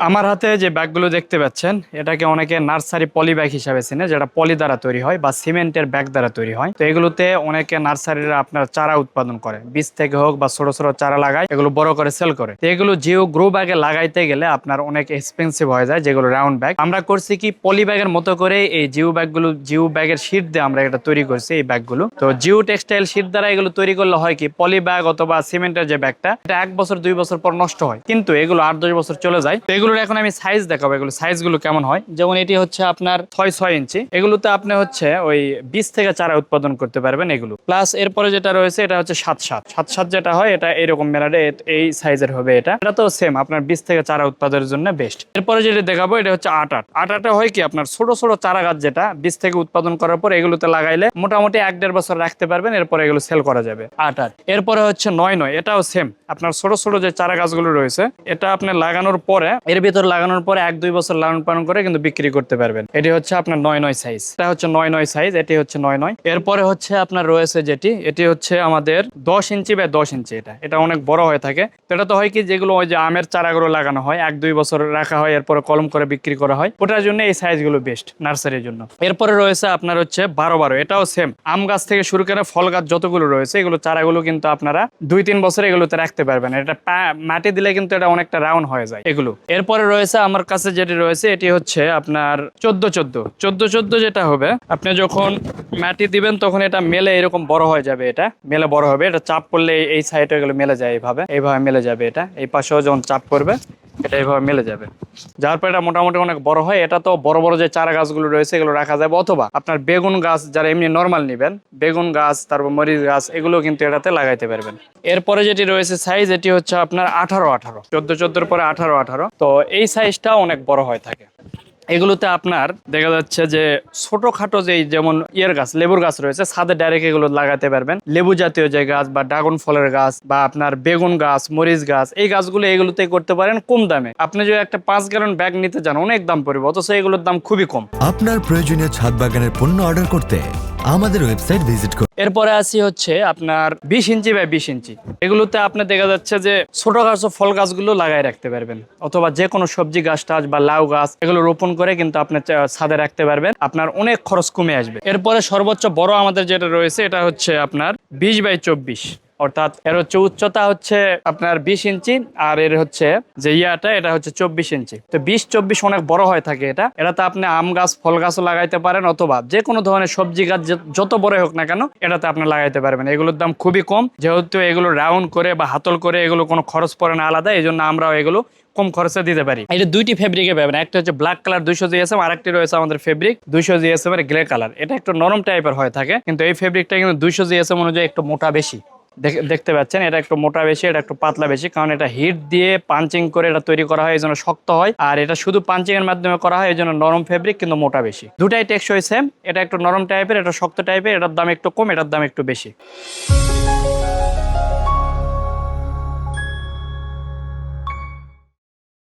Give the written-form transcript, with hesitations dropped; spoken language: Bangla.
আমার হাতে যে ব্যাগগুলো দেখতে পাচ্ছেন এটাকে অনেকে নার্সারি পলি ব্যাগ হিসাবে চিনে, যেটা পলি দ্বারা তৈরি হয় বা সিমেন্টের ব্যাগ দ্বারা তৈরি হয়। তো এগুলোতে অনেকে নার্সারিরা আপনার চারা উৎপাদন করে, বীজ থেকে হোক বা ছোট ছোট চারা লাগায়, এগুলো বড় করে সেল করে। তো এগুলো জিও গ্রো ব্যাগে লাগাইতে গেলে আপনার অনেক এক্সপেন্সিভ হয়ে যায়, যেগুলো রাউন্ড ব্যাগ। আমরা করছি কি পলি ব্যাগের মতো করে এই জিও ব্যাগগুলো, জিও ব্যাগের শীট দিয়ে আমরা এটা তৈরি করছি এই ব্যাগগুলো। তো জিও টেক্সটাইল শীট দ্বারা এগুলো তৈরি করলে হয় কি, পলি ব্যাগ অথবা সিমেন্টের যে ব্যাগটা, এটা 1 বছর 2 বছর পর নষ্ট হয়, কিন্তু এগুলো 8-10 বছর চলে যায়। তো এগুলোর এখন আমি সাইজ দেখাবো, এগুলো সাইজগুলো কেমন হয়। যেমন এটি হচ্ছে আপনার 6 ইঞ্চি, এগুলোতে আপনি হচ্ছে ওই 20 থেকে চারা উৎপাদন করতে পারবেন এগুলো। প্লাস এরপরে যেটা রয়েছে এটা হচ্ছে 7-7 যেটা হয়, এটা এরকম মেলাডে এই সাইজের হবে। এটা তো সেম আপনার 20 থেকে চারা উৎপাদনের জন্য বেস্ট। এরপরে যেটা দেখাবো এটা হচ্ছে 8-8 হয় কি, আপনার ছোট ছোট চারা গাছ যেটা 20 থেকে উৎপাদন করার পর এগুলোতে লাগাইলে মোটামুটি 1-1.5 বছর রাখতে পারবেন, এরপরে এগুলো সেল করা যাবে। 8-8 এরপরে হচ্ছে 9-9, এটাও সেম আপনার ছোট ছোট যে চারা গাছগুলো রয়েছে, এটা আপনি লাগানোর পরে এর ভিতর লাগানোর পরে 1-2 বছর লালন পালন করে কিন্তু বিক্রি করতে পারবেন। এটি হচ্ছে আপনার 9-9 সাইজ, এটা হচ্ছে 9-9 সাইজ, এটি হচ্ছে 9-9। এরপরে হচ্ছে আপনার রয়েছে যেটি, এটি হচ্ছে আমাদের 10 ইঞ্চি বা 10 ইঞ্চি। এটা অনেক বড় হয়ে থাকে। তো এটা তো হয় কি, যেগুলো ওই যে আমের চারাগুলো লাগানো হয় 1-2 বছর রাখা হয়, এরপরে কলম করে বিক্রি করা হয়, ওটার জন্য এই সাইজগুলো বেস্ট নার্সারির জন্য। এরপরে রয়েছে আপনার হচ্ছে 12-12, এটাও সেম আম গাছ থেকে শুরু করে ফল গাছ যতগুলো রয়েছে, এগুলো চারাগুলো কিন্তু আপনারা 2-3 বছর এগুলোতে রাখতে পারবেন। এটা মাটি দিলে কিন্তু এটা অনেকটা রাউন্ড হয়ে যায় এগুলো। এরপরে রয়েছে আমার কাছে যেটি রয়েছে, এটি হচ্ছে আপনার 14-14 যেটা হবে, আপনি যখন মাটি দিবেন তখন এটা মেলে এরকম বড় হয়ে যাবে, এটা মেলে বড় হবে। এটা চাপ করলে এই সাইডে এগুলো মেলে যায়, এইভাবে মেলে যাবে। এটা এই পাশেও যখন চাপ করবে এটা এইভাবে মেলে যাবে, যার পর এটা মোটামুটি অনেক বড় হয়। এটা তো বড় বড় যে চারা গাছগুলো রয়েছে এগুলো রাখা যাবে, অথবা আপনার বেগুন গাছ যারা এমনি নর্মাল নিবেন, বেগুন গাছ তারপর মরিচ গাছ, এগুলো কিন্তু এটাতে লাগাইতে পারবেন। এরপরে যেটি রয়েছে সাইজ, এটি হচ্ছে আপনার 18-18, 14-14 পরে 18-18। তো এই সাইজটা অনেক বড় হয়ে থাকে। এগুলোতে আপনার দেখা যাচ্ছে যে ছোটখাটো যেমন গাছ, লেবুর গাছ রয়েছে, ছাদে ডাইরেক্ট এগুলো লাগাতে পারবেন। লেবু জাতীয় যে গাছ বা ড্রাগন ফলের গাছ বা আপনার বেগুন গাছ, মরিচ গাছ, এই গাছগুলো এগুলোতে করতে পারেন কম দামে। আপনি যদি একটা 5 গ্যালন ব্যাগ নিতে যান অনেক দাম পড়বে, অথচ এগুলোর দাম খুবই কম। আপনার প্রয়োজনীয় ছাদ বাগানের পণ্য অর্ডার করতে আমাদের ওয়েবসাইট ভিজিট করুন। এরপরে আসি হচ্ছে আপনার 20 ইঞ্চি বা 20 ইঞ্চি, এগুলোতে আপনি দেখা যাচ্ছে যে ছোট গাছ ও ফল গাছগুলো লাগাই রাখতে পারবেন, অথবা যে কোনো সবজি গাছ টাছ বা লাউ গাছ এগুলো রোপণ করে কিন্তু আপনি ছাদে রাখতে পারবেন, আপনার অনেক খরচ কমে আসবে। এরপরে সর্বোচ্চ বড় আমাদের যেটা রয়েছে, এটা হচ্ছে আপনার 20-24, অর্থাৎ এর হচ্ছে উচ্চতা হচ্ছে আপনার 20 ইঞ্চি, আর এর হচ্ছে যে এটা হচ্ছে 24 ইঞ্চি। তো 20-24 অনেক বড় হয়ে থাকে। এটাতে আপনি আম গাছ, ফল গাছও লাগাইতে পারেন, অথবা যে কোনো ধরনের সবজি গাছ যত বড় হোক না কেন এটাতে আপনি লাগাইতে পারবেন। এগুলোর দাম খুবই কম, যেহেতু এগুলো রাউন্ড করে বা হাতল করে এগুলো কোনো খরচ পড়ে না আলাদা, এই জন্য আমরাও এগুলো কম খরচে দিতে পারি। এটা 2টি ফেব্রিকে পাবেন, একটা হচ্ছে ব্ল্যাক কালার 200 জিএসএম, আর একটি রয়েছে আমাদের ফেব্রিক 200 জিএসএম এর গ্রে কালার। এটা একটু নরম টাইপের হয়ে থাকে, কিন্তু এই ফেব্রিকটা কিন্তু 200 জিএসএম অনুযায়ী একটু মোটা বেশি। দেখতে পাচ্ছেন এটা একটু মোটা বেশি, এটা একটু পাতলা বেশি, কারণ এটা হিট দিয়ে পাঞ্চিং করে এটা তৈরি করা হয়, এই জন্য শক্ত হয়। আর এটা শুধু পাঞ্চিং এর মাধ্যমে করা হয়, এই জন্য নরম ফেব্রিক কিন্তু মোটা বেশি। দুটাই টেকসই সেম, এটা একটু নরম টাইপের, এটা শক্ত টাইপের, এটার দাম একটু কম, এটার দাম একটু বেশি।